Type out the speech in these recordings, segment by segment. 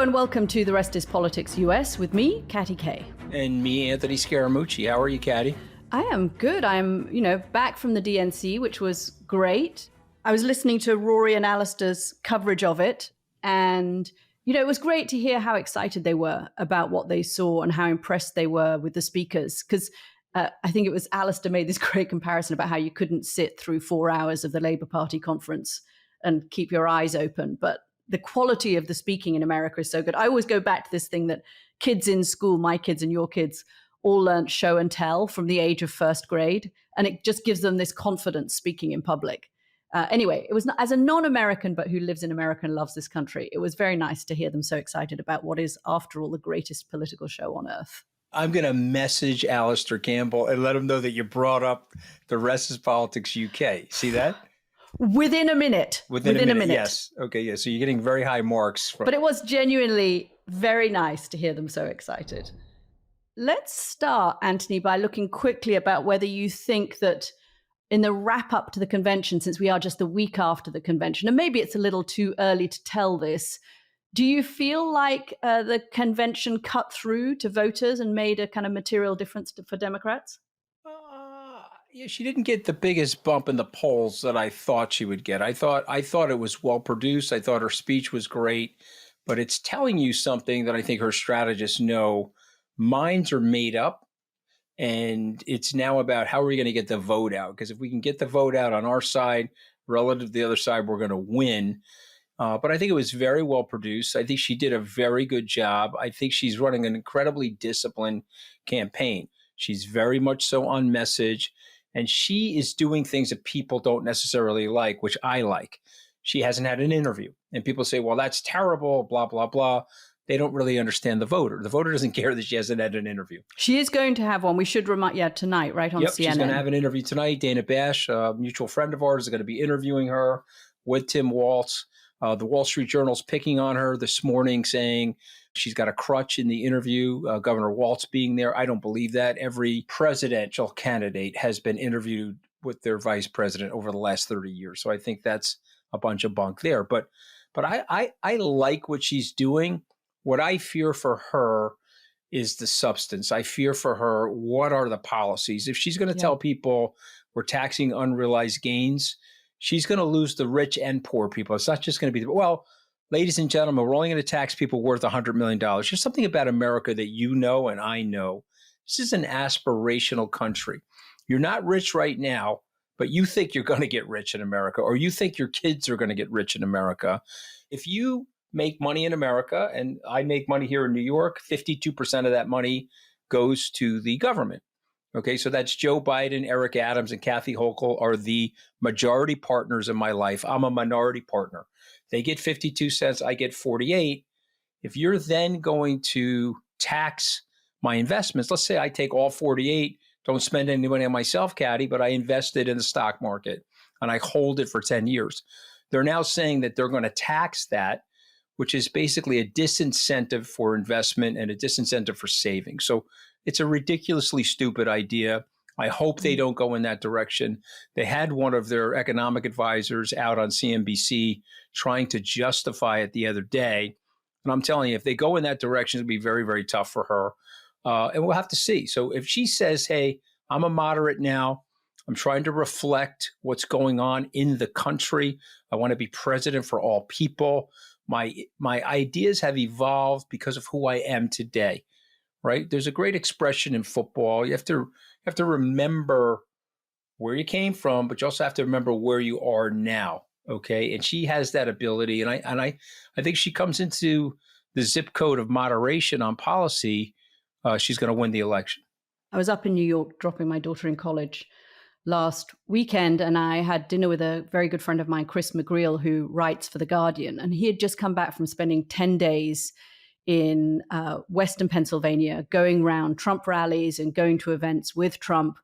and welcome to The Rest is Politics US with me, Katty Kay. And me, Anthony Scaramucci. How are you, Katty? I am good. I'm, back from the DNC, which was great. I was listening to Rory and Alistair's coverage of it. And, it was great to hear how excited they were about what they saw and how impressed they were with the speakers. Because I think it was Alistair made this great comparison about how you couldn't sit through 4 hours of the Labour Party conference and keep your eyes open. But the quality of the speaking in America is so good. I always go back to this thing that kids in school, my kids and your kids, all learned show and tell from the age of first grade. And it just gives them this confidence speaking in public. Anyway, it was not, as a non-American, but who lives in America and loves this country, it was very nice to hear them so excited about what is, after all, the greatest political show on earth. I'm going to message Alistair Campbell and let him know that you brought up the Rest is Politics UK. See that? Within a minute. Within a minute. Yes. Okay. Yeah. So you're getting very high marks. But it was genuinely very nice to hear them so excited. Let's start, Anthony, by looking quickly about whether you think that in the wrap up to the convention, since we are just a week after the convention, and maybe it's a little too early to tell this, do you feel like the convention cut through to voters and made a kind of material difference for Democrats? Yeah, she didn't get the biggest bump in the polls that I thought she would get. I thought it was well produced. I thought her speech was great, but it's telling you something that I think her strategists know. Minds are made up, and it's now about how are we going to get the vote out? Because if we can get the vote out on our side relative to the other side, we're going to win. But I think it was very well produced. I think she did a very good job. I think she's running an incredibly disciplined campaign. She's very much so on message. And she is doing things that people don't necessarily like, which I like. She hasn't had an interview. And people say, well, that's terrible, blah, blah, blah. They don't really understand the voter. The voter doesn't care that she hasn't had an interview. She is going to have one. We should remind, tonight, right, on CNN. She's going to have an interview tonight. Dana Bash, a mutual friend of ours, is going to be interviewing her with Tim Walz. The Wall Street Journal's picking on her this morning, saying she's got a crutch in the interview, Governor Walz being there. I don't believe that. Every presidential candidate has been interviewed with their vice president over the last 30 years. So I think that's a bunch of bunk there. But I like what she's doing. What I fear for her is the substance. I fear for her, what are the policies? If she's going to tell people we're taxing unrealized gains, she's going to lose the rich and poor people. It's not just going to be, well, ladies and gentlemen, we're only going to tax people worth $100 million. There's something about America that you know and I know. This is an aspirational country. You're not rich right now, but you think you're going to get rich in America, or you think your kids are going to get rich in America. If you make money in America, and I make money here in New York, 52% of that money goes to the government. Okay, so that's Joe Biden, Eric Adams, and Kathy Hochul are the majority partners in my life. I'm a minority partner. They get 52 cents, I get 48. If you're then going to tax my investments, let's say I take all 48, don't spend any money on myself, Katty, but I invest it in the stock market and I hold it for 10 years. They're now saying that they're going to tax that, which is basically a disincentive for investment and a disincentive for saving. So it's a ridiculously stupid idea. I hope they don't go in that direction. They had one of their economic advisors out on CNBC trying to justify it the other day. And I'm telling you, if they go in that direction, it'll be very, very tough for her. And we'll have to see. So if she says, hey, I'm a moderate now, I'm trying to reflect what's going on in the country. I want to be president for all people. My ideas have evolved because of who I am today, right? There's a great expression in football. You have to remember where you came from, but you also have to remember where you are now, okay? And she has that ability, and I think she comes into the zip code of moderation on policy. She's going to win the election. I was up in New York dropping my daughter in college last weekend, and I had dinner with a very good friend of mine, Chris McGreal, who writes for The Guardian. And he had just come back from spending 10 days in Western Pennsylvania, going around Trump rallies and going to events with Trump.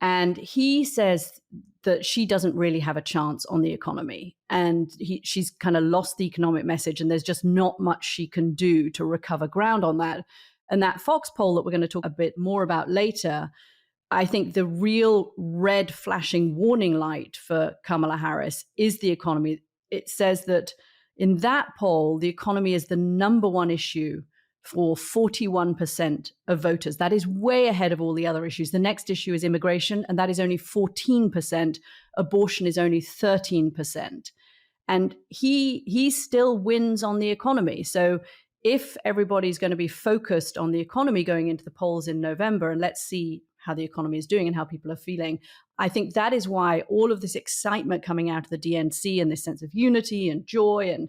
And he says that she doesn't really have a chance on the economy. And she's kind of lost the economic message, and there's just not much she can do to recover ground on that. And that Fox poll that we're going to talk a bit more about later, I think the real red flashing warning light for Kamala Harris is the economy. It says that In that poll, the economy is the number one issue for 41% of voters. That is way ahead of all the other issues. The next issue is immigration, and that is only 14%. Abortion is only 13%. And he still wins on the economy. So if everybody's going to be focused on the economy going into the polls in November, and let's see how the economy is doing and how people are feeling, I think that is why all of this excitement coming out of the DNC and this sense of unity and joy and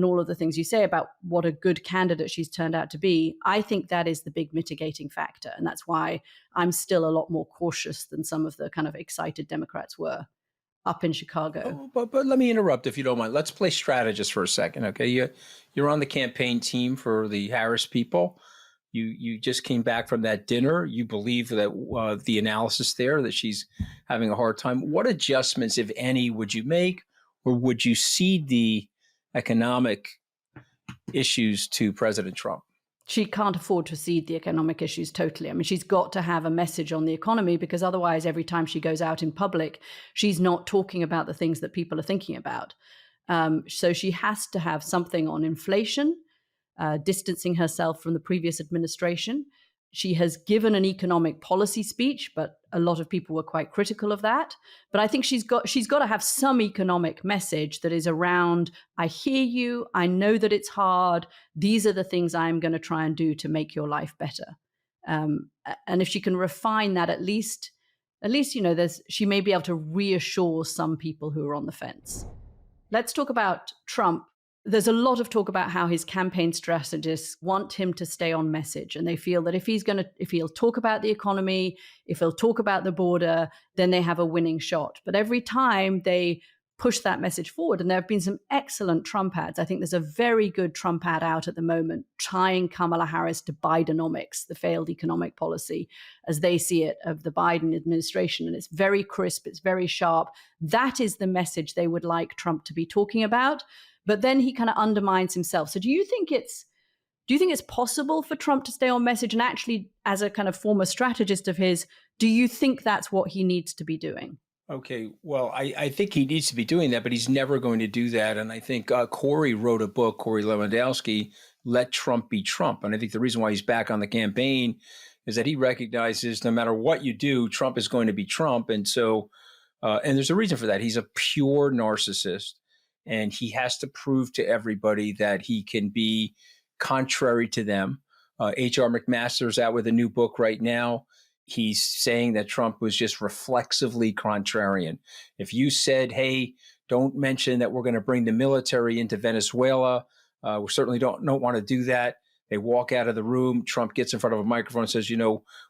all of the things you say about what a good candidate she's turned out to be, I think that is the big mitigating factor. And that's why I'm still a lot more cautious than some of the kind of excited Democrats were up in Chicago. Oh, but let me interrupt if you don't mind. Let's play strategist for a second, okay? You're on the campaign team for the Harris people. You just came back from that dinner. You believe that the analysis there, that she's having a hard time. What adjustments, if any, would you make, or would you cede the economic issues to President Trump? She can't afford to cede the economic issues totally. I mean, she's got to have a message on the economy, because otherwise, every time she goes out in public, she's not talking about the things that people are thinking about. So she has to have something on inflation, distancing herself from the previous administration. She has given an economic policy speech, but a lot of people were quite critical of that. But I think she's got to have some economic message that is around, I hear you, I know that it's hard, these are the things I'm going to try and do to make your life better. And if she can refine that, at least, she may be able to reassure some people who are on the fence. Let's talk about Trump. There's a lot of talk about how his campaign strategists want him to stay on message. And they feel that if he'll talk about the economy, if he'll talk about the border, then they have a winning shot. But every time they push that message forward, and there have been some excellent Trump ads. I think there's a very good Trump ad out at the moment, tying Kamala Harris to Bidenomics, the failed economic policy, as they see it, of the Biden administration. And it's very crisp, it's very sharp. That is the message they would like Trump to be talking about. But then he kind of undermines himself. So do you think it's possible for Trump to stay on message? And actually, as a kind of former strategist of his, do you think that's what he needs to be doing? Okay, well, I think he needs to be doing that, but he's never going to do that. And I think Corey wrote a book, Corey Lewandowski, Let Trump Be Trump. And I think the reason why he's back on the campaign is that he recognizes no matter what you do, Trump is going to be Trump. And so, and there's a reason for that. He's a pure narcissist. And he has to prove to everybody that he can be contrary to them. H.R. McMaster's out with a new book right now. He's saying that Trump was just reflexively contrarian. If you said, hey, don't mention that we're going to bring the military into Venezuela, we certainly don't want to do that. They walk out of the room. Trump gets in front of a microphone and says,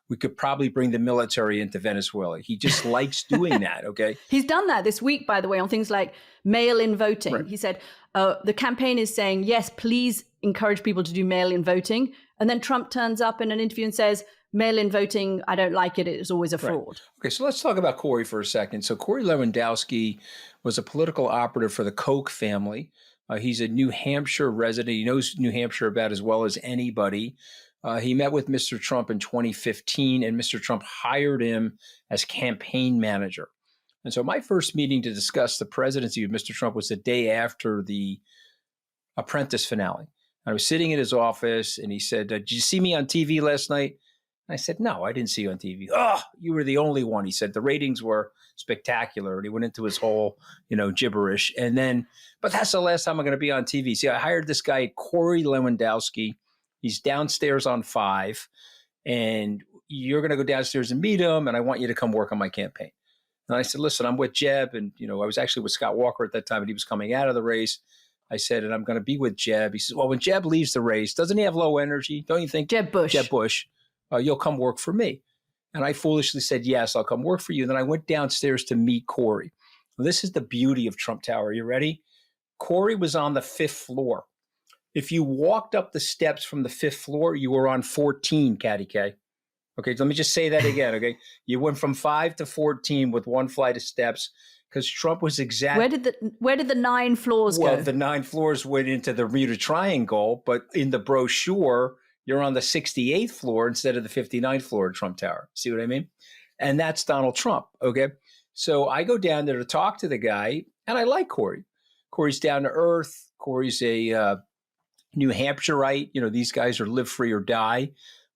we could probably bring the military into Venezuela. He just likes doing that, okay? He's done that this week, by the way, on things like mail-in voting. Right. He said the campaign is saying, yes, please encourage people to do mail-in voting. And then Trump turns up in an interview and says, mail-in voting, I don't like it. It's always a fraud. Right. Okay, so let's talk about Corey for a second. So Corey Lewandowski was a political operative for the Koch family. He's a New Hampshire resident. He knows New Hampshire about as well as anybody. He met with Mr. Trump in 2015, and Mr. Trump hired him as campaign manager. And so my first meeting to discuss the presidency with Mr. Trump was the day after the Apprentice finale. I was sitting in his office, and he said, did you see me on TV last night? And I said, no, I didn't see you on TV. Oh, you were the only one. He said the ratings were spectacular. And he went into his whole, gibberish. And then, but that's the last time I'm going to be on TV. See, I hired this guy, Corey Lewandowski. He's downstairs on 5. And you're going to go downstairs and meet him. And I want you to come work on my campaign. And I said, listen, I'm with Jeb. And, I was actually with Scott Walker at that time, and he was coming out of the race. I said, and I'm going to be with Jeb. He says, well, when Jeb leaves the race, doesn't he have low energy? Don't you think? Jeb Bush. You'll come work for me. And I foolishly said, yes, I'll come work for you. And then I went downstairs to meet Corey. Well, this is the beauty of Trump Tower. You ready? Corey was on the 5th floor. If you walked up the steps from the 5th floor, you were on 14, Katty K. Okay, let me just say that again, okay? You went from 5 to 14 with one flight of steps because Trump was exactly... Where did the 9 floors go? Well, the 9 floors went into the Bermuda Triangle, but in the brochure... you're on the 68th floor instead of the 59th floor of Trump Tower. See what I mean? And that's Donald Trump, okay? So I go down there to talk to the guy, and I like Corey. Corey's down to earth. Corey's a New Hampshireite. These guys are live free or die.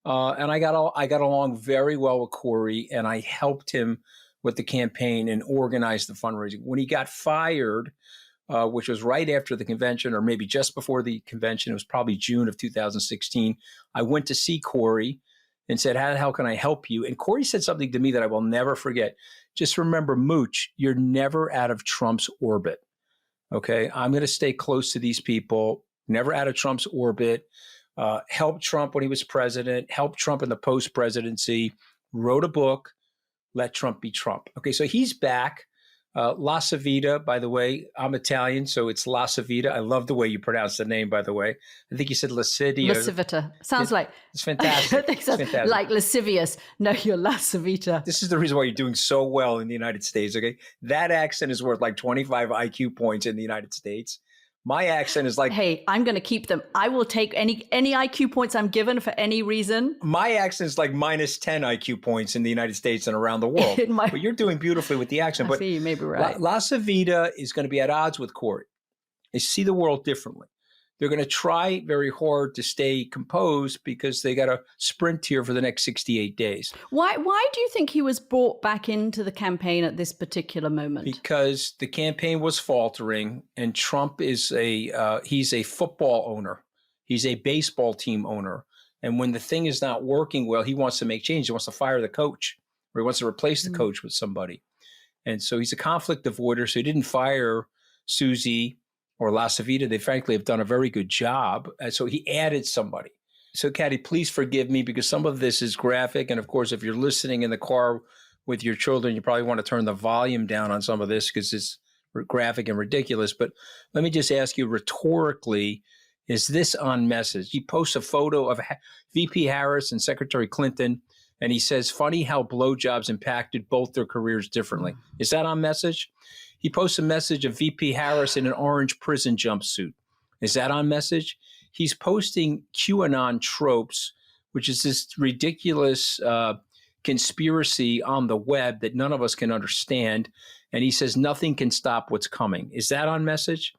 And I got along very well with Corey, and I helped him with the campaign and organized the fundraising. When he got fired, which was right after the convention, or maybe just before the convention, it was probably June of 2016, I went to see Corey and said, how can I help you? And Corey said something to me that I will never forget. Just remember, Mooch, you're never out of Trump's orbit. Okay, I'm going to stay close to these people, never out of Trump's orbit. Helped Trump when he was president, helped Trump in the post-presidency, wrote a book, Let Trump Be Trump. Okay, so he's back. La Savita, by the way, I'm Italian, so it's La Savita. I love the way you pronounce the name, by the way. I think you said Lascidia. Lascivita. Sounds like... It's fantastic. I think so. Fantastic. Like lascivious. No, you're La Savita. This is the reason why you're doing so well in the United States, okay? That accent is worth like 25 IQ points in the United States. My accent is like... Hey, I'm going to keep them. I will take any IQ points I'm given for any reason. My accent is like minus 10 IQ points in the United States and around the world. But you're doing beautifully with the accent. I see, you may be right. La Savita is going to be at odds with Corey. They see the world differently. They're going to try very hard to stay composed because they got to sprint here for the next 68 days. Why do you think he was brought back into the campaign at this particular moment? Because the campaign was faltering, and Trump is he's a football owner. He's a baseball team owner. And when the thing is not working well, he wants to make change. He wants to fire the coach, or he wants to replace the coach with somebody. And so he's a conflict avoider. So he didn't fire Susie or La Savita. They frankly have done a very good job. So he added somebody. So Katty, please forgive me because some of this is graphic. And of course, if you're listening in the car with your children, you probably want to turn the volume down on some of this because it's graphic and ridiculous. But let me just ask you rhetorically, is this on message? He posts a photo of VP Harris and Secretary Clinton, and he says, funny how blowjobs impacted both their careers differently. Is that on message? He posts a message of VP Harris in an orange prison jumpsuit. Is that on message? He's posting QAnon tropes, which is this ridiculous conspiracy on the web that none of us can understand. And he says nothing can stop what's coming. Is that on message?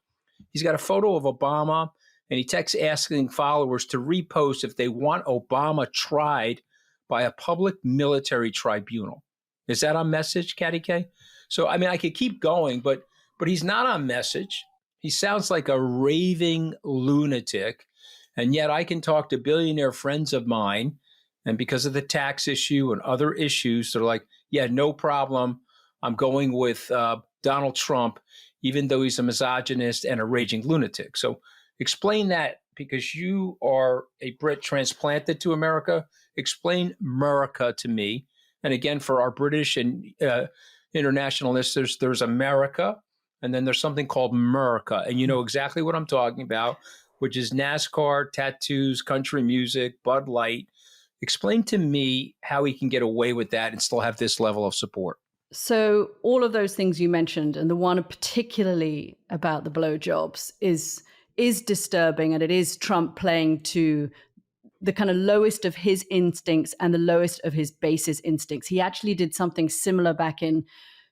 He's got a photo of Obama, and he texts asking followers to repost if they want Obama tried by a public military tribunal. Is that on message, Katty K? So, I mean, I could keep going, but he's not on message. He sounds like a raving lunatic. And yet I can talk to billionaire friends of mine. And because of the tax issue and other issues, they're like, yeah, no problem. I'm going with Donald Trump, even though he's a misogynist and a raging lunatic. So explain that, because you are a Brit transplanted to America. Explain America to me. And again, for our British and international listeners, there's America, and then there's something called America. And you know exactly what I'm talking about, which is NASCAR, tattoos, country music, Bud Light. Explain to me how he can get away with that and still have this level of support. So all of those things you mentioned, and the one particularly about the blowjobs is disturbing, and it is Trump playing to the kind of lowest of his instincts and the lowest of his base's instincts. He actually did something similar back in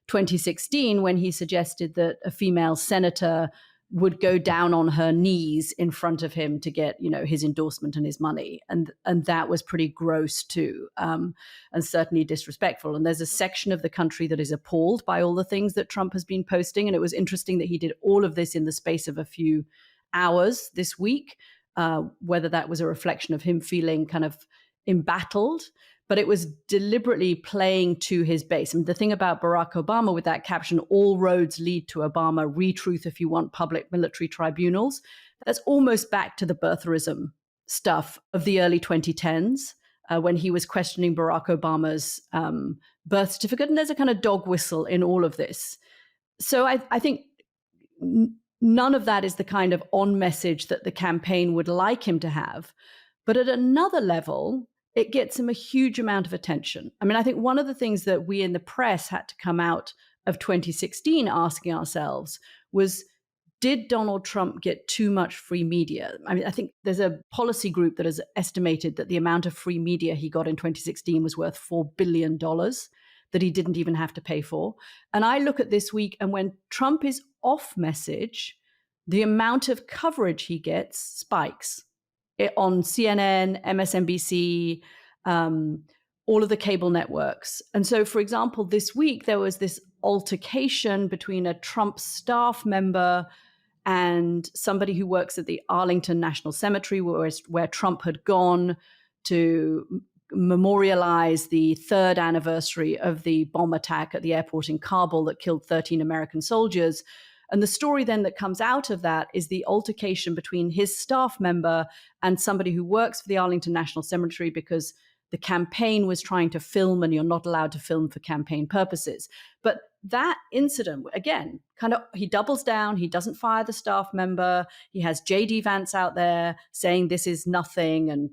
2016 when he suggested that a female senator would go down on her knees in front of him to get, his endorsement and his money. And that was pretty gross too, and certainly disrespectful. And there's a section of the country that is appalled by all the things that Trump has been posting. And it was interesting that he did all of this in the space of a few hours this week. Whether that was a reflection of him feeling kind of embattled, but it was deliberately playing to his base. And the thing about Barack Obama with that caption, all roads lead to Obama, retruth if you want public military tribunals, that's almost back to the birtherism stuff of the early 2010s when he was questioning Barack Obama's birth certificate. And there's a kind of dog whistle in all of this. So I think none of that is the kind of on message that the campaign would like him to have. But at another level, it gets him a huge amount of attention. I mean, I think one of the things that we in the press had to come out of 2016 asking ourselves was, did Donald Trump get too much free media? I mean, I think there's a policy group that has estimated that the amount of free media he got in 2016 was worth $4 billion that he didn't even have to pay for. And I look at this week, and when Trump is off message, the amount of coverage he gets spikes on CNN, MSNBC, all of the cable networks. And so, for example, this week, there was this altercation between a Trump staff member and somebody who works at the Arlington National Cemetery, where Trump had gone to memorialize the 3rd anniversary of the bomb attack at the airport in Kabul that killed 13 American soldiers. And the story then that comes out of that is the altercation between his staff member and somebody who works for the Arlington National Cemetery, because the campaign was trying to film and you're not allowed to film for campaign purposes. But that incident, again, he doubles down. He doesn't fire the staff member. He has JD Vance out there saying this is nothing and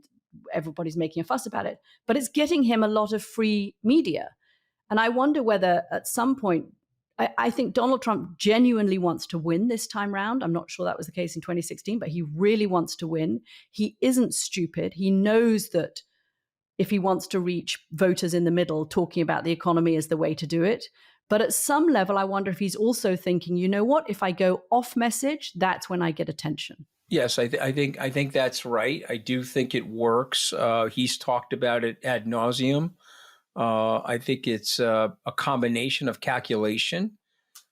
everybody's making a fuss about it. But it's getting him a lot of free media. And I wonder whether at some point, I think Donald Trump genuinely wants to win this time round. I'm not sure that was the case in 2016, but he really wants to win. He isn't stupid. He knows that if he wants to reach voters in the middle, talking about the economy is the way to do it. But at some level, I wonder if he's also thinking, you know what, if I go off message, that's when I get attention. Yes, I think that's right. I do think it works. He's talked about it ad nauseum. I think it's a combination of calculation.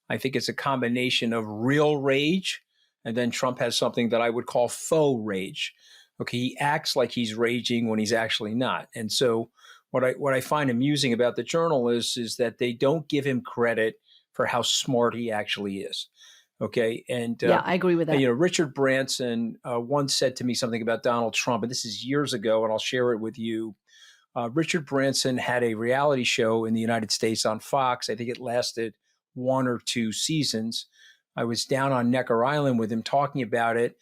I think it's a combination of real rage. And then Trump has something that I would call faux rage. Okay, he acts like he's raging when he's actually not. And so what I find amusing about the Journal is that they don't give him credit for how smart he actually is. Okay, and yeah, I agree with that. You know, Richard Branson once said to me something about Donald Trump, and this is years ago, and I'll share it with you. Richard Branson had a reality show in the United States on Fox. I think it lasted 1 or 2 seasons. I was down on Necker Island with him talking about it.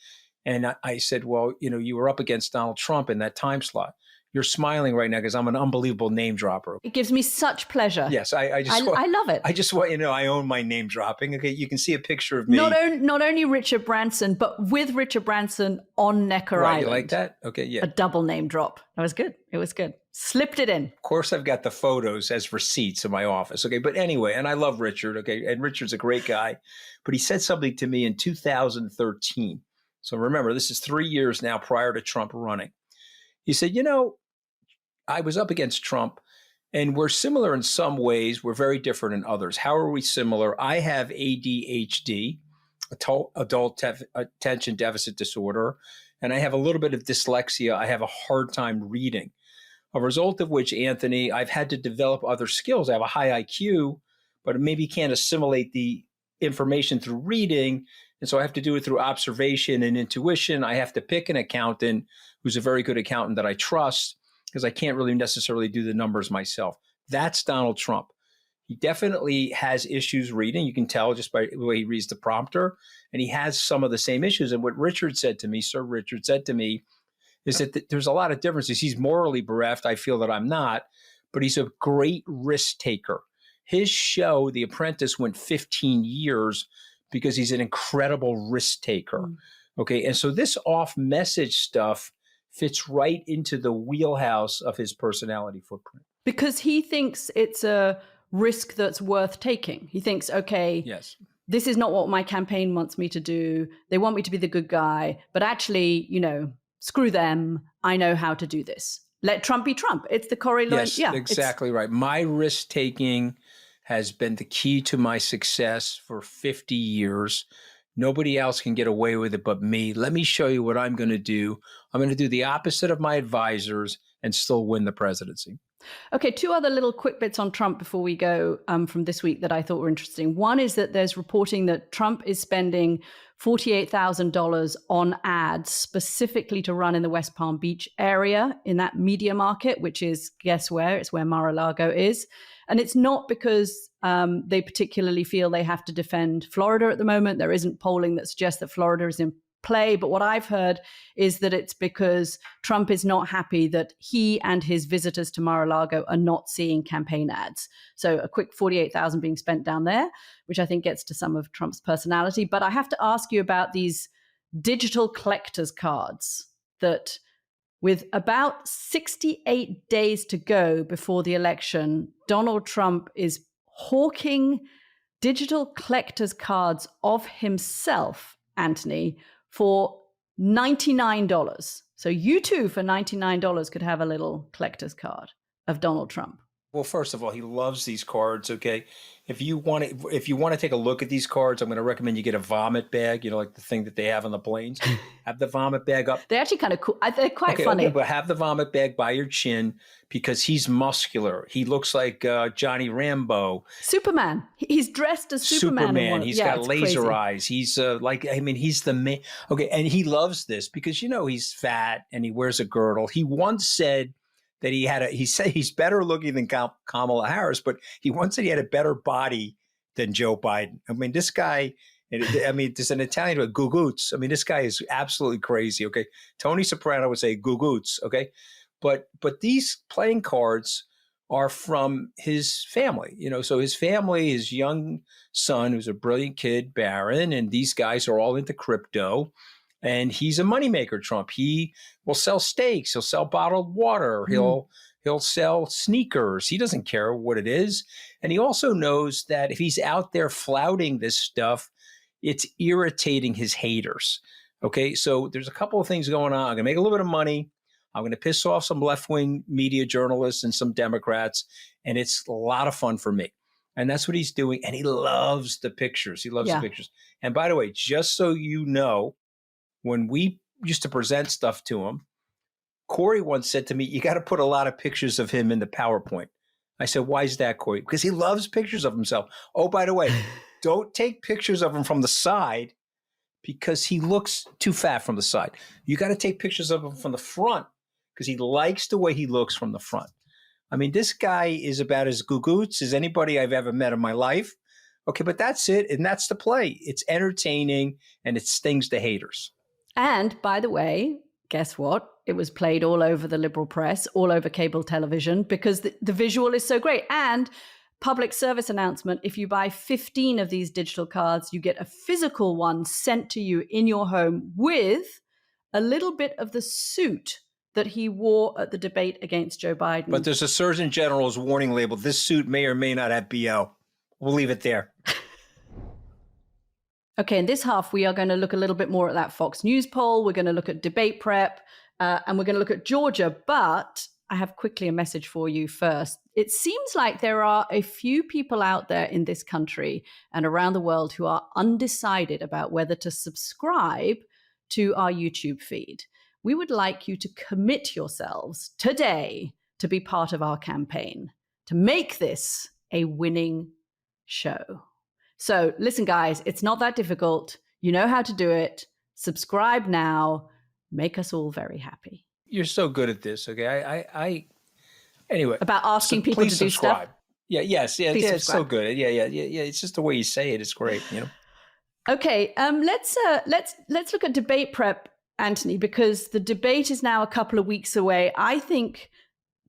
And I said, well, you know, you were up against Donald Trump in that time slot. You're smiling right now because I'm an unbelievable name dropper. It gives me such pleasure. Yes, I love it. I just want you to know I own my name dropping. Okay, you can see a picture of me. Not only Richard Branson, but with Richard Branson on Necker Island. You like that? Okay, yeah. A double name drop. That was good. It was good. Slipped it in. Of course, I've got the photos as receipts in my office. Okay, but anyway, and I love Richard. Okay, and Richard's a great guy. But he said something to me in 2013. So remember, this is 3 years now prior to Trump running. He said, you know, I was up against Trump, and we're similar in some ways. We're very different in others. How are we similar? I have ADHD, adult attention deficit disorder, and I have a little bit of dyslexia. I have a hard time reading, a result of which, Anthony, I've had to develop other skills. I have a high IQ, but maybe can't assimilate the information through reading. And so I have to do it through observation and intuition. I have to pick an accountant who's a very good accountant that I trust, because I can't really necessarily do the numbers myself. That's Donald Trump. He definitely has issues reading. You can tell just by the way he reads the prompter. And he has some of the same issues. And what Richard said to me, Sir Richard said to me, is that there's a lot of differences. He's morally bereft. I feel that I'm not. But he's a great risk taker. His show, The Apprentice, went 15 years because he's an incredible risk taker. Okay. And so this off message stuff fits right into the wheelhouse of his personality footprint. Because he thinks it's a risk that's worth taking. He thinks, okay, yes, this is not what my campaign wants me to do. They want me to be the good guy, but actually, you know, screw them. I know how to do this. Let Trump be Trump. It's the correlation. Yes, yeah, exactly right. My risk taking has been the key to my success for 50 years. Nobody else can get away with it but me. Let me show you what I'm going to do. I'm going to do the opposite of my advisors and still win the presidency. Okay, 2 other little quick bits on Trump before we go from this week that I thought were interesting. One is that there's reporting that Trump is spending $48,000 on ads specifically to run in the West Palm Beach area in that media market, which is, guess where? It's where Mar-a-Lago is. And it's not because they particularly feel they have to defend Florida at the moment. There isn't polling that suggests that Florida is in play. But what I've heard is that it's because Trump is not happy that he and his visitors to Mar-a-Lago are not seeing campaign ads. So a quick $48,000 being spent down there, which I think gets to some of Trump's personality. But I have to ask you about these digital collector's cards that, with about 68 days to go before the election, Donald Trump is hawking digital collector's cards of himself Anthony, for $99. So you too, for $99, could have a little collector's card of Donald Trump. Well, first of all, he loves these cards. Okay, if you want to take a look at these cards, I'm going to recommend you get a vomit bag. You know, like the thing that they have on the planes. Have the vomit bag up. They're actually kind of cool. They're quite funny. Okay, but have the vomit bag by your chin because he's muscular. He looks like Johnny Rambo. Superman. He's dressed as Superman. He's got laser eyes. He's he's the man. Okay, and he loves this because he's fat and he wears a girdle. He once said that he said he's better looking than Kamala Harris, but he once said he had a better body than Joe Biden. I mean, this guy, there's an Italian word, gugoots. I mean, this guy is absolutely crazy. Okay. Tony Soprano would say gugoots. Okay. But these playing cards are from his family, so his family, his young son, who's a brilliant kid, Barron, and these guys are all into crypto. And he's a moneymaker, Trump. He will sell steaks. He'll sell bottled water. He'll sell sneakers. He doesn't care what it is. And he also knows that if he's out there flouting this stuff, it's irritating his haters. Okay, so there's a couple of things going on. I'm going to make a little bit of money. I'm going to piss off some left-wing media journalists and some Democrats. And it's a lot of fun for me. And that's what he's doing. And he loves the pictures. He loves the pictures. And by the way, just so you know, when we used to present stuff to him, Corey once said to me, you got to put a lot of pictures of him in the PowerPoint. I said, why is that, Corey? Because he loves pictures of himself. Oh, by the way, don't take pictures of him from the side because he looks too fat from the side. You got to take pictures of him from the front because he likes the way he looks from the front. I mean, this guy is about as gugoots as anybody I've ever met in my life. Okay, but that's it. And that's the play. It's entertaining and it stings the haters. And by the way, guess what? It was played all over the liberal press, all over cable television, because the visual is so great. And public service announcement, if you buy 15 of these digital cards, you get a physical one sent to you in your home with a little bit of the suit that he wore at the debate against Joe Biden. But there's a Surgeon General's warning label. This suit may or may not have BO. We'll leave it there. Okay, in this half, we are going to look a little bit more at that Fox News poll. We're going to look at debate prep, and we're going to look at Georgia. But I have quickly a message for you first. It seems like there are a few people out there in this country and around the world who are undecided about whether to subscribe to our YouTube feed. We would like you to commit yourselves today to be part of our campaign, to make this a winning show. So listen, guys, it's not that difficult. You know how to do it. Subscribe now. Make us all very happy. You're so good at this. Okay. Anyway. About asking people to do stuff. Yeah. Yes. Yeah. Yeah. It's so good. Yeah. It's just the way you say it. It's great. Okay. Let's look at debate prep, Anthony, because the debate is now a couple of weeks away. I think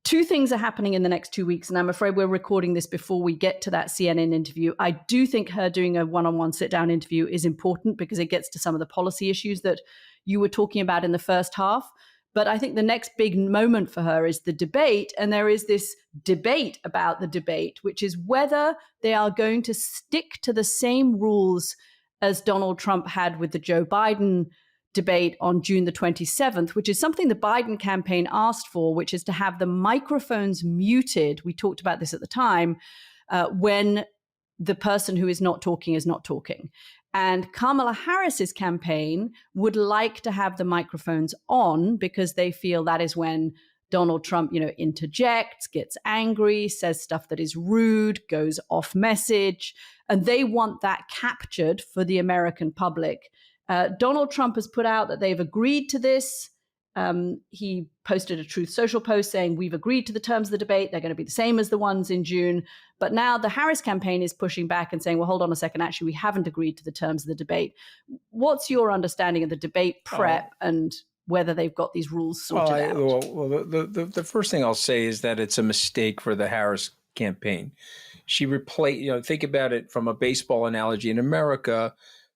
two things are happening in the next 2 weeks, and I'm afraid we're recording this before we get to that CNN interview. I do think her doing a one-on-one sit-down interview is important because it gets to some of the policy issues that you were talking about in the first half. But I think the next big moment for her is the debate, and there is this debate about the debate, which is whether they are going to stick to the same rules as Donald Trump had with the Joe Biden debate on June the 27th, which is something the Biden campaign asked for, which is to have the microphones muted. We talked about this at the time, when the person who is not talking is not talking. And Kamala Harris's campaign would like to have the microphones on because they feel that is when Donald Trump, interjects, gets angry, says stuff that is rude, goes off message, and they want that captured for the American public. Donald Trump has put out that they've agreed to this. He posted a Truth Social post saying, we've agreed to the terms of the debate. They're going to be the same as the ones in June. But now the Harris campaign is pushing back and saying, well, hold on a second. Actually, we haven't agreed to the terms of the debate. What's your understanding of the debate prep and whether they've got these rules sorted out? Well, the first thing I'll say is that it's a mistake for the Harris campaign. She replaced, think about it from a baseball analogy. In America,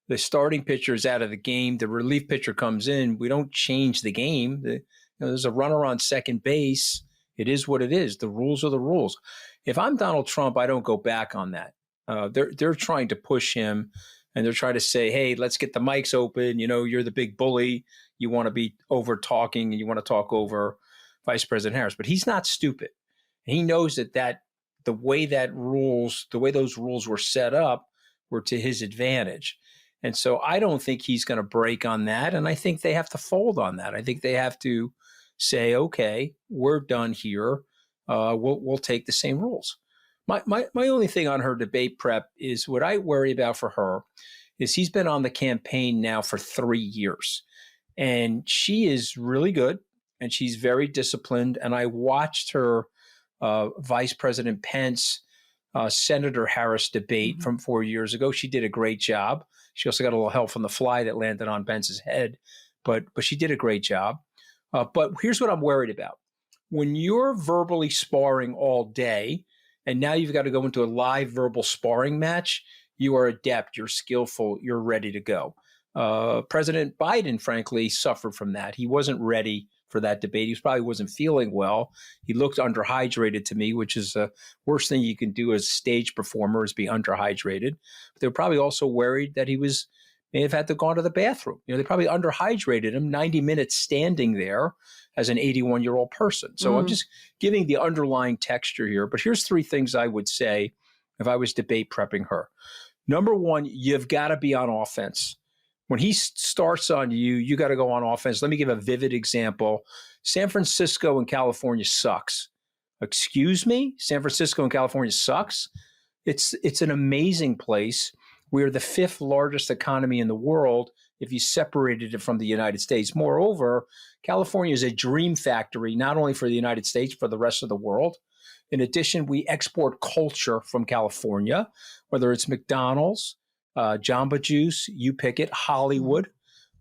the starting pitcher is out of the game. The relief pitcher comes in. We don't change the game. There's a runner on second base. It is what it is. The rules are the rules. If I'm Donald Trump, I don't go back on that. They're trying to push him and they're trying to say, hey, let's get the mics open. You're the big bully. You want to be over talking and you want to talk over Vice President Harris. But he's not stupid. He knows that the way those rules were set up were to his advantage. And so I don't think he's going to break on that. And I think they have to fold on that. I think they have to say, okay, we're done here. We'll take the same rules. My only thing on her debate prep is what I worry about for her is he's been on the campaign now for 3 years. And she is really good and she's very disciplined. And I watched her Vice President Pence, Senator Harris debate from 4 years ago. She did a great job. She also got a little help from the fly that landed on Pence's head, but she did a great job. But here's what I'm worried about. When you're verbally sparring all day, and now you've got to go into a live verbal sparring match, you are adept, you're skillful, you're ready to go. President Biden, frankly, suffered from that. He wasn't ready for that debate. He probably wasn't feeling well. He looked underhydrated to me, which is the worst thing you can do as a stage performer is be underhydrated. But they were probably also worried that he may have had to go to the bathroom. They probably underhydrated him 90 minutes standing there as an 81-year-old person. So I'm just giving the underlying texture here. But here's 3 things I would say if I was debate prepping her. Number 1, you've got to be on offense. When he starts on you, you got to go on offense. Let me give a vivid example. San Francisco and California sucks. Excuse me? San Francisco and California sucks? It's an amazing place. We're the 5th largest economy in the world if you separated it from the United States. Moreover, California is a dream factory, not only for the United States, but for the rest of the world. In addition, we export culture from California, whether it's McDonald's, Jamba Juice, you pick it, Hollywood,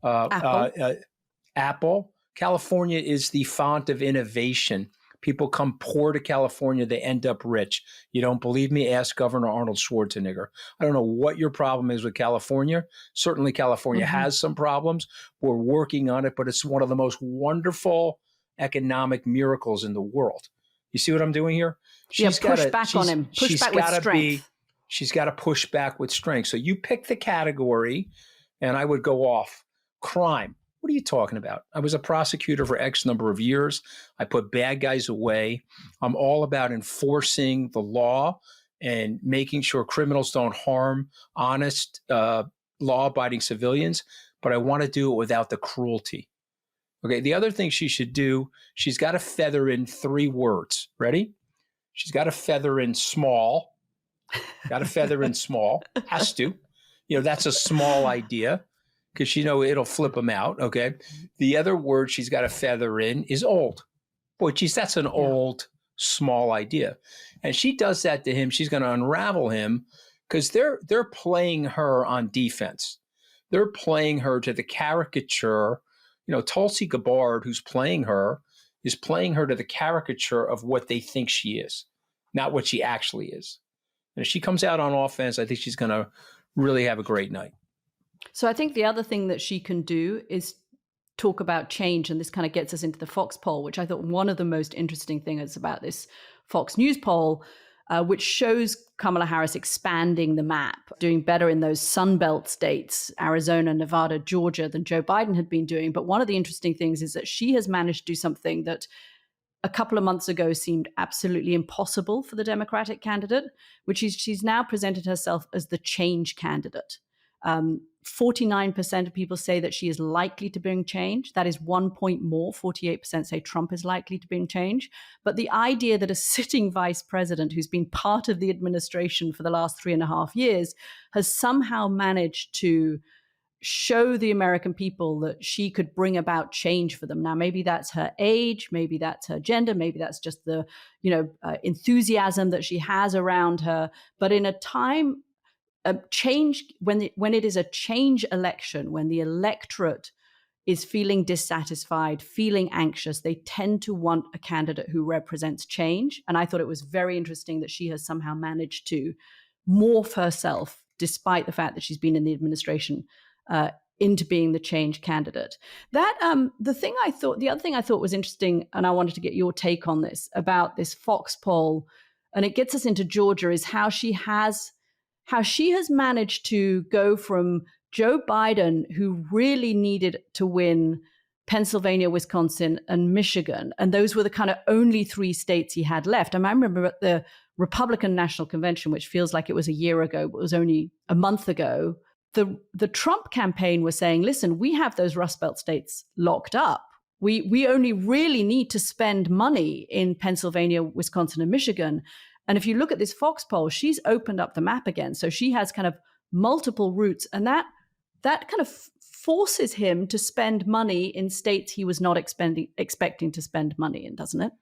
Apple. California is the font of innovation. People come poor to California, they end up rich. You don't believe me? Ask Governor Arnold Schwarzenegger. I don't know what your problem is with California. Certainly California has some problems. We're working on it, but it's one of the most wonderful economic miracles in the world. You see what I'm doing here? Push back on him. Push back with strength. She's got to push back with strength. So you pick the category, and I would go off. Crime. What are you talking about? I was a prosecutor for X number of years. I put bad guys away. I'm all about enforcing the law and making sure criminals don't harm honest, law-abiding civilians, but I want to do it without the cruelty. Okay, the other thing she should do, she's got to feather in 3 words. Ready? She's got to feather in small. Got to feather in small. Has to. That's a small idea because it'll flip them out. Okay. The other word she's got to feather in is old. Boy, geez, that's an old, small idea. And she does that to him. She's going to unravel him because they're playing her on defense. They're playing her to the caricature. Tulsi Gabbard, who's playing her, is playing her to the caricature of what they think she is, not what she actually is. And if she comes out on offense, I think she's going to really have a great night. So I think the other thing that she can do is talk about change. And this kind of gets us into the Fox poll, which I thought one of the most interesting things about this Fox News poll, which shows Kamala Harris expanding the map, doing better in those Sunbelt states, Arizona, Nevada, Georgia, than Joe Biden had been doing. But one of the interesting things is that she has managed to do something that a couple of months ago seemed absolutely impossible for the Democratic candidate, which is she's now presented herself as the change candidate. 49% of people say that she is likely to bring change. That is 1 point more. 48% say Trump is likely to bring change. But the idea that a sitting vice president who's been part of the administration for the last 3.5 years has somehow managed to show the American people that she could bring about change for them. Now, maybe that's her age, maybe that's her gender, maybe that's just the enthusiasm that she has around her. But in a time change, when it is a change election, when the electorate is feeling dissatisfied, feeling anxious, they tend to want a candidate who represents change. And I thought it was very interesting that she has somehow managed to morph herself, despite the fact that she's been in the administration, into being the change candidate. That the other thing I thought was interesting, and I wanted to get your take on this about this Fox poll, and it gets us into Georgia, is how she has how she has managed to go from Joe Biden, who really needed to win Pennsylvania, Wisconsin, and Michigan, and those were the kind of only 3 states he had left. I remember at the Republican National Convention, which feels like it was a year ago, but was only a month ago, the Trump campaign was saying, listen, we have those Rust Belt states locked up. We only really need to spend money in Pennsylvania, Wisconsin, and Michigan. And if you look at this Fox poll, she's opened up the map again. So she has kind of multiple routes. And that kind of forces him to spend money in states he was not expecting to spend money in, doesn't it?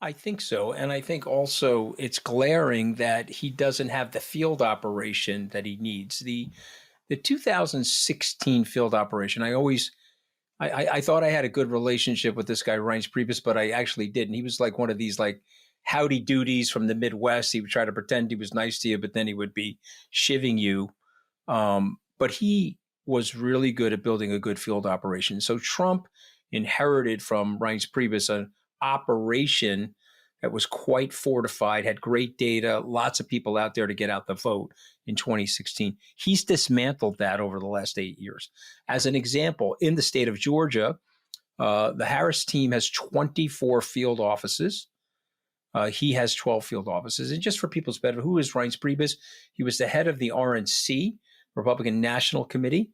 I think so. And I think also it's glaring that he doesn't have the field operation that he needs. The 2016 field operation, I thought I had a good relationship with this guy, Reince Priebus, but I actually didn't. He was like one of these like howdy doodies from the Midwest. He would try to pretend he was nice to you, but then he would be shivving you. But he was really good at building a good field operation. So Trump inherited from Reince Priebus an operation that was quite fortified, had great data, lots of people out there to get out the vote in 2016. He's dismantled that over the last 8 years. As an example, in the state of Georgia, the Harris team has 24 field offices. He has 12 field offices. And just for people's benefit, who is Reince Priebus? He was the head of the RNC, Republican National Committee.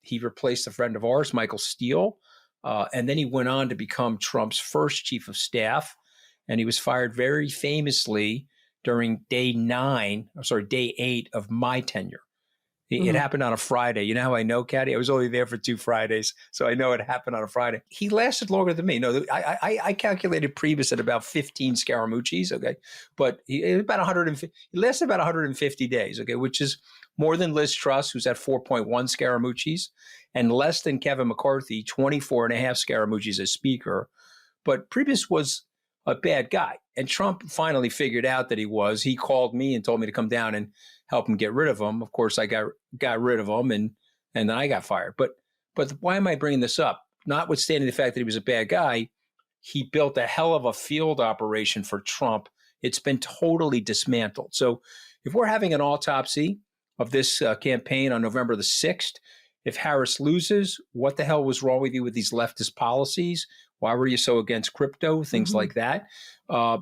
He replaced a friend of ours, Michael Steele. And then he went on to become Trump's first chief of staff. And he was fired very famously during day 8 of my tenure. It happened on a Friday. You know how I know, Katty? I was only there for 2 Fridays, so I know it happened on a Friday. He lasted longer than me. No, I calculated Priebus at about 15 Scaramucci's, okay? But he lasted about 150 days, okay, which is more than Liz Truss, who's at 4.1 Scaramucci's, and less than Kevin McCarthy, 24 and a half Scaramucci's as speaker. But Priebus was a bad guy. And Trump finally figured out that he was. He called me and told me to come down and help him get rid of him. Of course, I got rid of him, and then I got fired. But why am I bringing this up? Notwithstanding the fact that he was a bad guy, he built a hell of a field operation for Trump. It's been totally dismantled. So if we're having an autopsy of this campaign on November the 6th, if Harris loses, what the hell was wrong with you with these leftist policies? Why were you so against crypto? Things like that.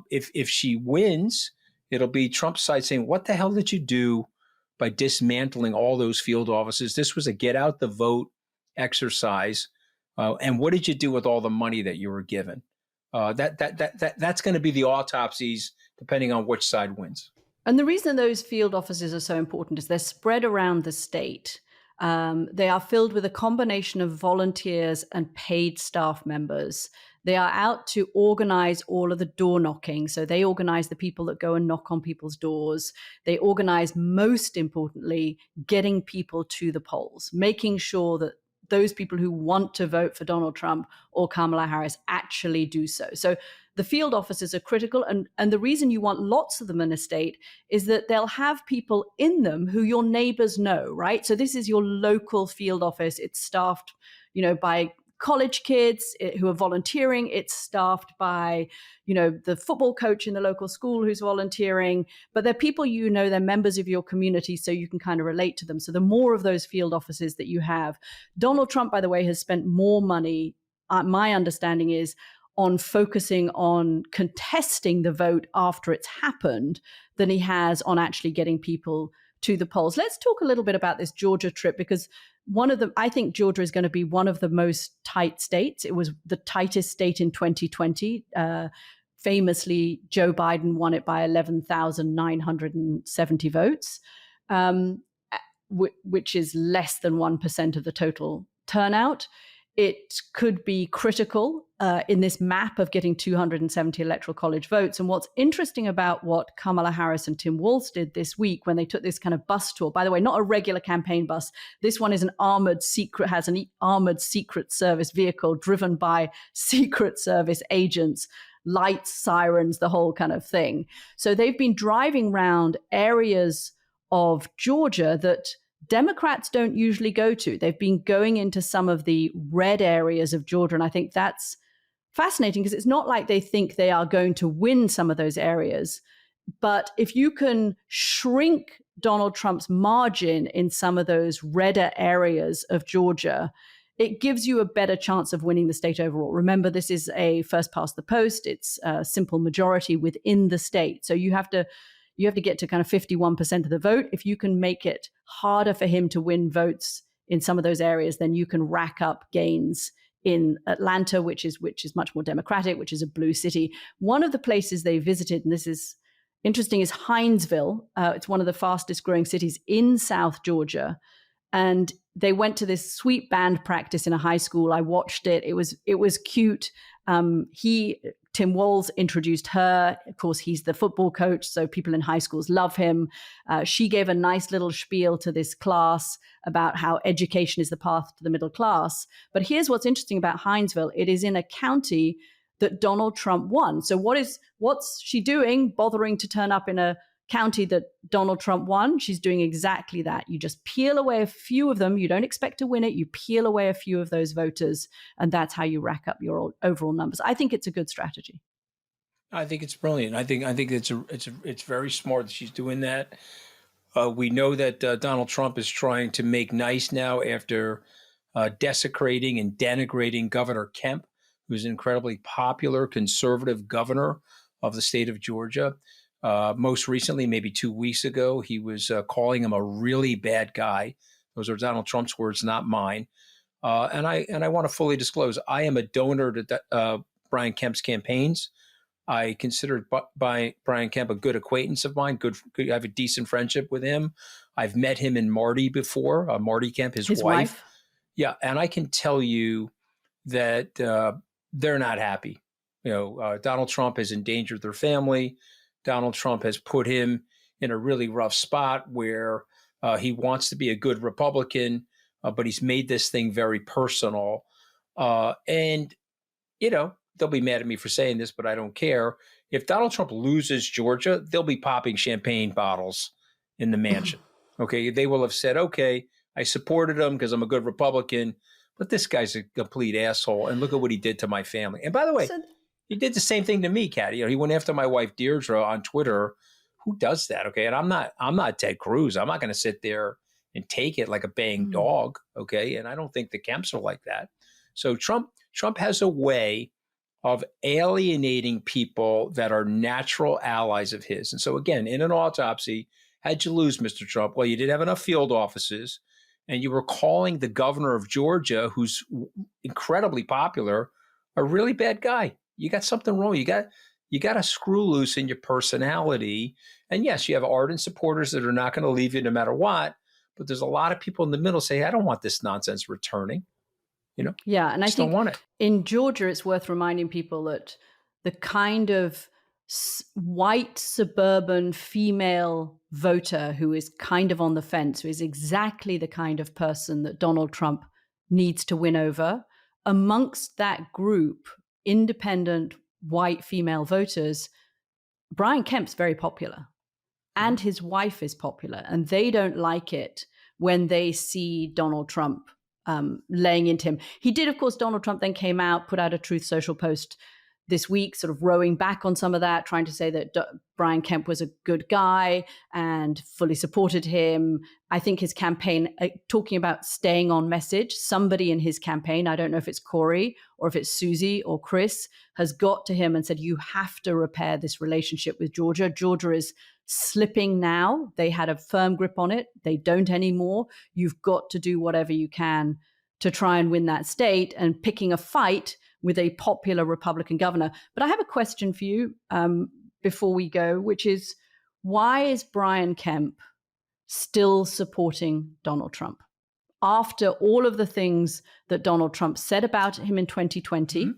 If she wins, it'll be Trump's side saying, what the hell did you do by dismantling all those field offices? This was a get out the vote exercise. And what did you do with all the money that you were given? That's going to be the autopsies, depending on which side wins. And the reason those field offices are so important is they're spread around the state. They are filled with a combination of volunteers and paid staff members. They are out to organize all of the door knocking. So they organize the people that go and knock on people's doors. They organize, most importantly, getting people to the polls, making sure that those people who want to vote for Donald Trump or Kamala Harris actually do so. So the field offices are critical. And the reason you want lots of them in a state is that they'll have people in them who your neighbors know, right? So this is your local field office. It's staffed, by college kids who are volunteering. It's staffed by, the football coach in the local school who's volunteering. But they're people they're members of your community, so you can kind of relate to them. So the more of those field offices that you have. Donald Trump, by the way, has spent more money, my understanding is, on focusing on contesting the vote after it's happened than he has on actually getting people to the polls. Let's talk a little bit about this Georgia trip, because I think Georgia is going to be one of the most tight states. It was the tightest state in 2020. Famously, Joe Biden won it by 11,970 votes, which is less than 1% of the total turnout. It could be critical in this map of getting 270 electoral college votes. And what's interesting about what Kamala Harris and Tim Walz did this week when they took this kind of bus tour, by the way, not a regular campaign bus. This one is an armored secret service vehicle driven by Secret Service agents, lights, sirens, the whole kind of thing. So they've been driving around areas of Georgia that Democrats don't usually go to. They've been going into some of the red areas of Georgia. And I think that's fascinating because it's not like they think they are going to win some of those areas. But if you can shrink Donald Trump's margin in some of those redder areas of Georgia, it gives you a better chance of winning the state overall. Remember, this is a first past the post. It's a simple majority within the state. So you have to get to kind of 51% of the vote. If you can make it harder for him to win votes in some of those areas, then you can rack up gains in Atlanta, which is much more democratic, which is a blue city. One of the places they visited, and this is interesting, is Hinesville. It's one of the fastest growing cities in South Georgia. And they went to this sweet band practice in a high school. I watched it. It was cute. Tim Walz introduced her. Of course, he's the football coach, so people in high schools love him. She gave a nice little spiel to this class about how education is the path to the middle class. But here's what's interesting about Hinesville. It is in a county that Donald Trump won. So what's she doing bothering to turn up in a county that Donald Trump won? She's doing exactly that. You just peel away a few of them. You don't expect to win it. You peel away a few of those voters, and that's how you rack up your overall numbers. I think it's a good strategy. I think it's brilliant. I think it's very smart that she's doing that. We know that Donald Trump is trying to make nice now after desecrating and denigrating Governor Kemp, who's an incredibly popular conservative governor of the state of Georgia. Most recently, maybe 2 weeks ago, he was calling him a really bad guy. Those are Donald Trump's words, not mine. And I want to fully disclose, I am a donor to Brian Kemp's campaigns. I consider Brian Kemp a good acquaintance of mine. I have a decent friendship with him. I've met him and Marty before. Marty Kemp, his wife. Yeah, and I can tell you that they're not happy. Donald Trump has endangered their family. Donald Trump has put him in a really rough spot where he wants to be a good Republican, but he's made this thing very personal. And they'll be mad at me for saying this, but I don't care. If Donald Trump loses Georgia, they'll be popping champagne bottles in the mansion. Okay, they will have said, okay, I supported him because I'm a good Republican, but this guy's a complete asshole, and look at what he did to my family. And by the way, he did the same thing to me, Katty. He went after my wife Deirdre on Twitter. Who does that? Okay, and I'm not Ted Cruz. I'm not going to sit there and take it like a baying dog. Okay, and I don't think the Kemps are like that. So Trump has a way of alienating people that are natural allies of his. And so again, in an autopsy, how'd you lose, Mr. Trump? Well, you didn't have enough field offices, and you were calling the governor of Georgia, who's incredibly popular, a really bad guy. You got something wrong. You got a screw loose in your personality. And yes, you have ardent supporters that are not going to leave you no matter what. But there's a lot of people in the middle say, I don't want this nonsense returning. Yeah, and I think don't want it. In Georgia, it's worth reminding people that the kind of white suburban female voter who is kind of on the fence, who is exactly the kind of person that Donald Trump needs to win over, amongst that group, independent white female voters, Brian Kemp's very popular, and his wife is popular, and they don't like it when they see Donald Trump laying into him. He did, of course. Donald Trump then came out, put out a Truth Social post this week, sort of rowing back on some of that, trying to say that Brian Kemp was a good guy and fully supported him. I think his campaign, talking about staying on message, somebody in his campaign, I don't know if it's Corey or if it's Susie or Chris, has got to him and said, you have to repair this relationship with Georgia. Georgia is slipping now. They had a firm grip on it. They don't anymore. You've got to do whatever you can to try and win that state, and picking a fight with a popular Republican governor. But I have a question for you before we go, which is, why is Brian Kemp still supporting Donald Trump? After all of the things that Donald Trump said about him in 2020,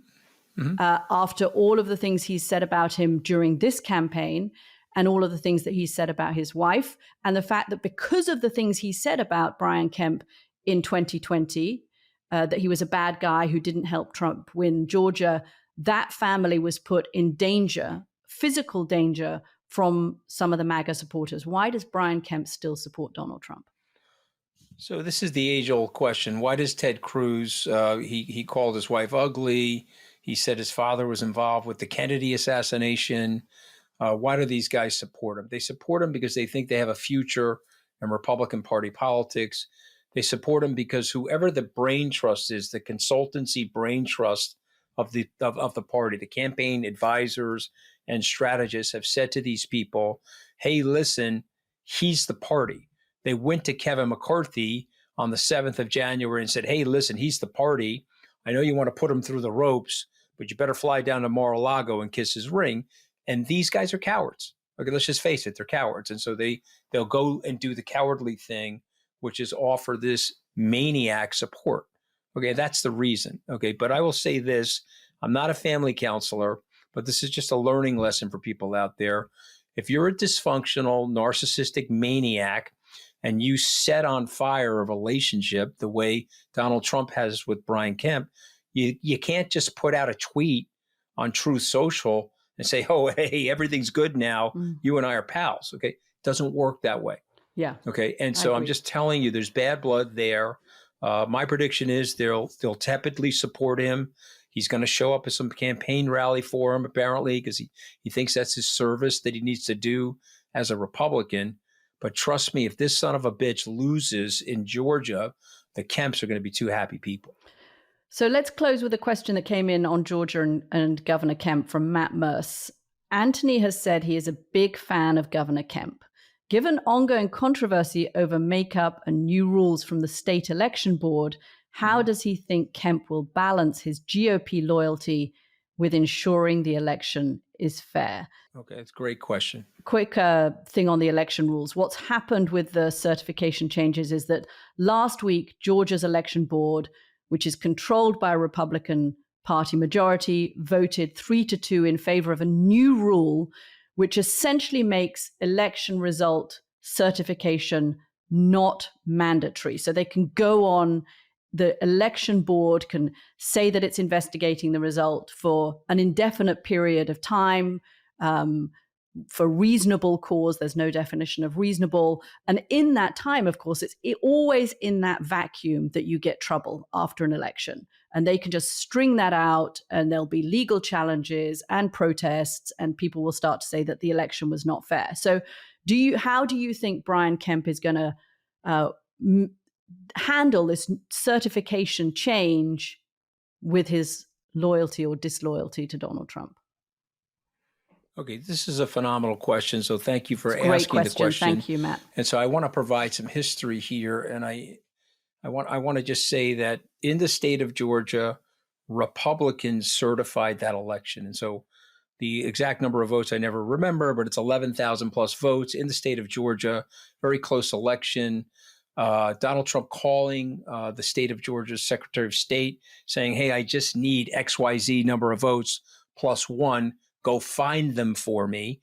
after all of the things he said about him during this campaign, and all of the things that he said about his wife, and the fact that because of the things he said about Brian Kemp in 2020, that he was a bad guy who didn't help Trump win Georgia, that family was put in danger, physical danger, from some of the MAGA supporters. Why does Brian Kemp still support Donald Trump? So this is the age-old question. Why does Ted Cruz, he called his wife ugly. He said his father was involved with the Kennedy assassination. Why do these guys support him? They support him because they think they have a future in Republican Party politics. They support him because whoever the brain trust is, the consultancy brain trust of the party, the campaign advisors and strategists have said to these people, hey, listen, he's the party. They went to Kevin McCarthy on the 7th of January and said, hey, listen, he's the party. I know you want to put him through the ropes, but you better fly down to Mar-a-Lago and kiss his ring. And these guys are cowards. Okay, let's just face it, they're cowards. And so they'll go and do the cowardly thing, which is offer this maniac support. Okay, that's the reason. Okay, but I will say this, I'm not a family counselor, but this is just a learning lesson for people out there. If you're a dysfunctional, narcissistic maniac and you set on fire a relationship the way Donald Trump has with Brian Kemp, you can't just put out a tweet on Truth Social and say, oh, hey, everything's good now. You and I are pals. Okay, it doesn't work that way. Yeah. Okay, and so I'm just telling you, there's bad blood there. My prediction is they'll tepidly support him. He's going to show up at some campaign rally for him, apparently, because he thinks that's his service that he needs to do as a Republican. But trust me, if this son of a bitch loses in Georgia, the Kemps are going to be two happy people. So let's close with a question that came in on Georgia and Governor Kemp from Matt Merce. Anthony has said he is a big fan of Governor Kemp. Given ongoing controversy over makeup and new rules from the state election board, how does he think Kemp will balance his GOP loyalty with ensuring the election is fair? Okay, that's a great question. Quick thing on the election rules. What's happened with the certification changes is that last week, Georgia's election board, which is controlled by a Republican Party majority, voted 3-2 in favor of a new rule, which essentially makes election result certification not mandatory. So they can go on, the election board can say that it's investigating the result for an indefinite period of time, for reasonable cause. There's no definition of reasonable. And in that time, of course, it's always in that vacuum that you get trouble after an election. And they can just string that out, and there'll be legal challenges and protests, and people will start to say that the election was not fair. So how do you think Brian Kemp is going to handle this certification change with his loyalty or disloyalty to Donald Trump? Okay, this is a phenomenal question. So thank you for asking the question. Thank you, Matt. And so I want to provide some history here. And I want to just say that in the state of Georgia, Republicans certified that election. And so the exact number of votes I never remember, but it's 11,000 plus votes in the state of Georgia, very close election. Donald Trump calling the state of Georgia's Secretary of State saying, hey, I just need XYZ number of votes plus one. Go find them for me.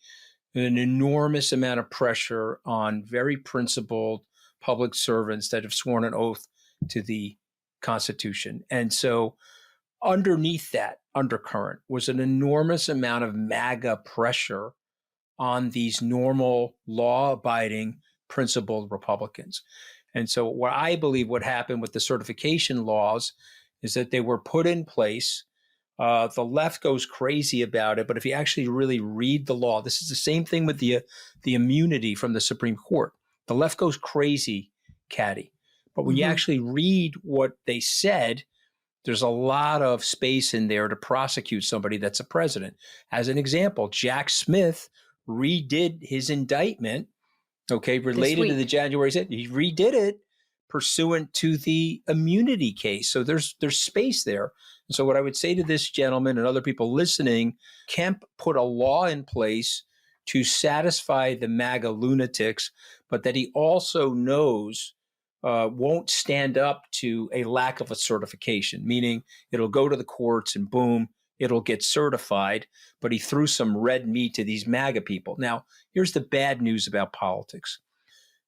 An enormous amount of pressure on very principled public servants that have sworn an oath to the Constitution. And so underneath that undercurrent was an enormous amount of MAGA pressure on these normal, law-abiding, principled Republicans. And so what I believe what happened with the certification laws is that they were put in place. The left goes crazy about it, but if you actually really read the law, this is the same thing with the immunity from the Supreme Court. The left goes crazy, Katty. But when you actually read what they said, there's a lot of space in there to prosecute somebody that's a president. As an example, Jack Smith redid his indictment, related to the January 6th. He redid it pursuant to the immunity case. So there's space there. And so what I would say to this gentleman and other people listening, Kemp put a law in place to satisfy the MAGA lunatics, but that he also knows won't stand up to a lack of a certification, meaning it'll go to the courts and boom, it'll get certified. But he threw some red meat to these MAGA people. Now, here's the bad news about politics.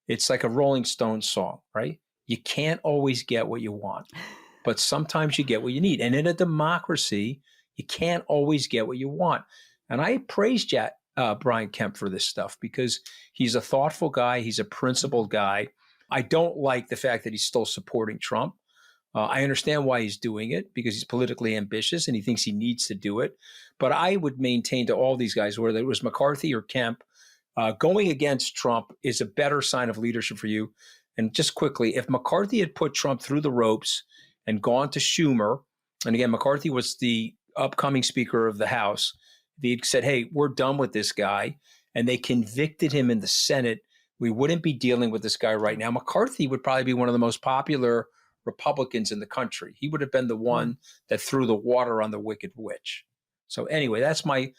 It's like a Rolling Stones song, right? You can't always get what you want, but sometimes you get what you need. And in a democracy, you can't always get what you want. And I praise Brian Kemp for this stuff because he's a thoughtful guy. He's a principled guy. I don't like the fact that he's still supporting Trump. I understand why he's doing it, because he's politically ambitious and he thinks he needs to do it. But I would maintain to all these guys, whether it was McCarthy or Kemp, going against Trump is a better sign of leadership for you. And just quickly, if McCarthy had put Trump through the ropes and gone to Schumer, and again, McCarthy was the upcoming Speaker of the House, if he'd said, hey, we're done with this guy, and they convicted him in the Senate, we wouldn't be dealing with this guy right now. McCarthy would probably be one of the most popular Republicans in the country. He would have been the one that threw the water on the wicked witch. So anyway, that's my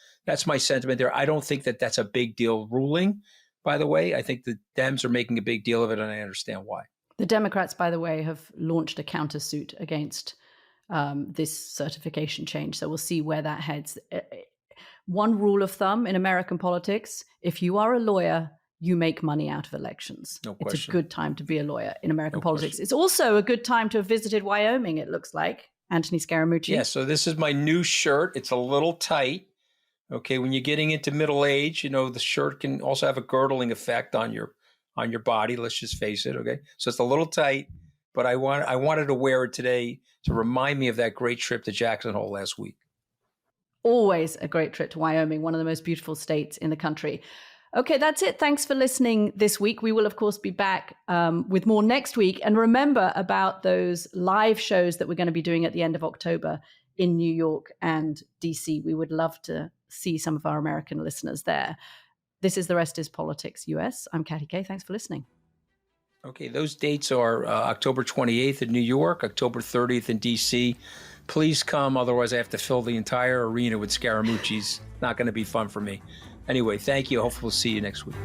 sentiment there. I don't think that that's a big deal ruling, by the way. I think the Dems are making a big deal of it, and I understand why. The Democrats, by the way, have launched a countersuit against this certification change. So we'll see where that heads. One rule of thumb in American politics, if you are a lawyer, you make money out of elections. No question. It's a good time to be a lawyer in American politics. Question. It's also a good time to have visited Wyoming, it looks like. Anthony Scaramucci. Yeah, so this is my new shirt. It's a little tight. Okay, when you're getting into middle age, the shirt can also have a girdling effect on your body. Let's just face it. Okay, so it's a little tight, but I wanted to wear it today to remind me of that great trip to Jackson Hole last week. Always a great trip to Wyoming, one of the most beautiful states in the country. Okay, that's it. Thanks for listening this week. We will, of course, be back with more next week. And remember about those live shows that we're going to be doing at the end of October in New York and DC. We would love to see some of our American listeners there. This is The Rest is Politics US. I'm Katty Kay. Thanks for listening. Okay, those dates are October 28th in New York, October 30th in DC. Please come, otherwise I have to fill the entire arena with Scaramucci's. Not going to be fun for me. Anyway, thank you. Hopefully we'll see you next week.